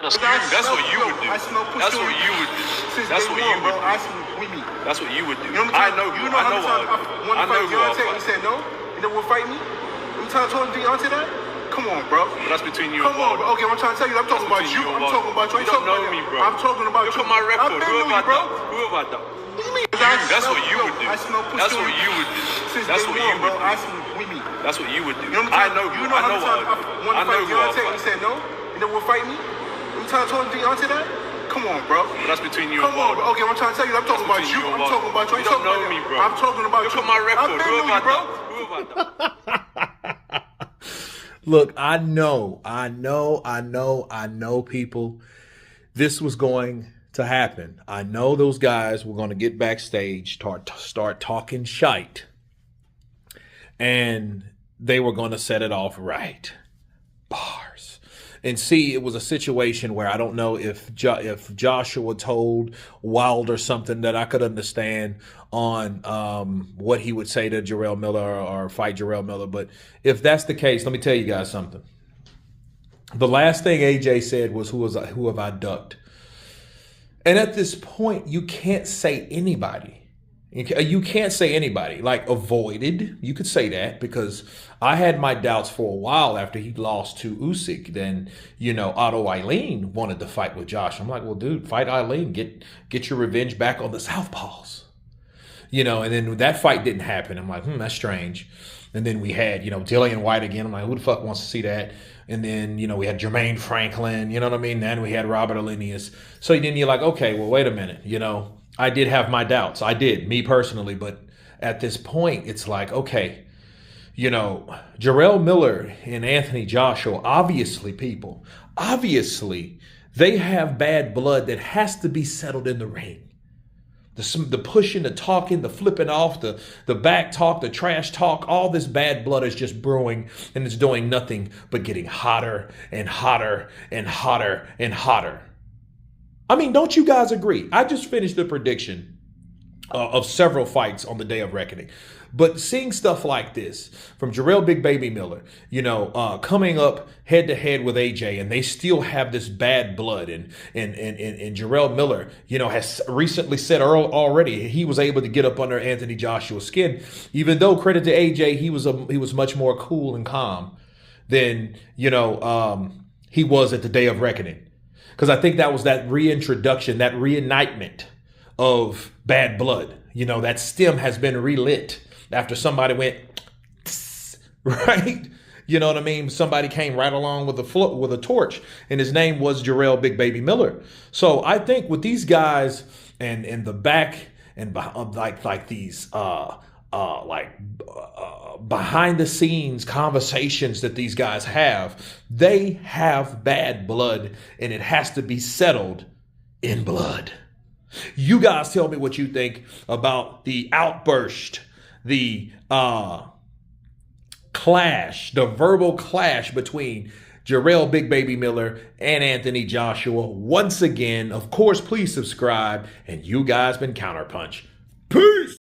That's what you would do. That's what you would do. That's what you would do. That's what you would do. I know who. I know all. I know who all fight. You said no. You never will fight me. You trying to tell Deontay that? Come on, bro. But that's between you and Come on, Walter. okay, I'm trying to tell you. I'm talking about you. I'm talking about you. You don't know me, bro. I'm talking about you. Look at my record. I've been Who have I with you, bro. done? Who have I done? What do you mean? That's what you would do. That's what you would do. That's what you would do. That's what you would do. I know who. I know all. I know who all fight. You said no. You never will fight me. You trying to tell Deontay that? Come on, bro. But that's between you and Come on, Walter. okay, I'm trying to tell you. I'm talking about you. I'm talking about you. You don't know me, bro. I'm talking about you. Look at my record. I've been Who with have you, I bro. done? Who have I done? Look, I know, people, this was going to happen. I know those guys were going to get backstage, start talking shite, and they were going to set it off right. Bars. And see, it was a situation where I don't know if Joshua told Wilder something that I could understand on what he would say to Jarrell Miller or fight Jarrell Miller. But if that's the case, let me tell you guys something. The last thing AJ said was, who have I ducked? And at this point, you can't say anybody. You can't say anybody, like avoided. You could say that because I had my doubts for a while after he lost to Usyk. Then, Otto Eileen wanted to fight with Josh. I'm like, well, dude, fight Eileen. Get your revenge back on the Southpaws. And then that fight didn't happen. I'm like, that's strange. And then we had, Dillian White again. I'm like, who the fuck wants to see that? And then, we had Jermaine Franklin, you know what I mean? Then we had Robert Alenius. So then you're like, okay, well, wait a minute, I did have my doubts. I did, me personally. But at this point, it's like, okay, Jarrell Miller and Anthony Joshua, obviously, they have bad blood that has to be settled in the ring. The pushing, the talking, the flipping off, the back talk, the trash talk, all this bad blood is just brewing, and it's doing nothing but getting hotter and hotter and hotter and hotter. I mean, don't you guys agree? I just finished the prediction of several fights on the Day of Reckoning. But seeing stuff like this from Jarrell Big Baby Miller, coming up head to head with AJ, and they still have this bad blood. And Jarrell Miller, has recently said already he was able to get up under Anthony Joshua's skin, even though, credit to AJ, he was much more cool and calm than he was at the Day of Reckoning. Because I think that was that reintroduction, that reignitement of bad blood. That stem has been relit after somebody went, right? You know what I mean? Somebody came right along with a torch, and his name was Jarrell Big Baby Miller. So I think with these guys and in the back and like these behind the scenes conversations that these guys have, they have bad blood, and it has to be settled in blood. You guys tell me what you think about the outburst, the clash, the verbal clash between Jarrell Big Baby Miller and Anthony Joshua. Once again, of course, please subscribe, and you guys been Counterpunch.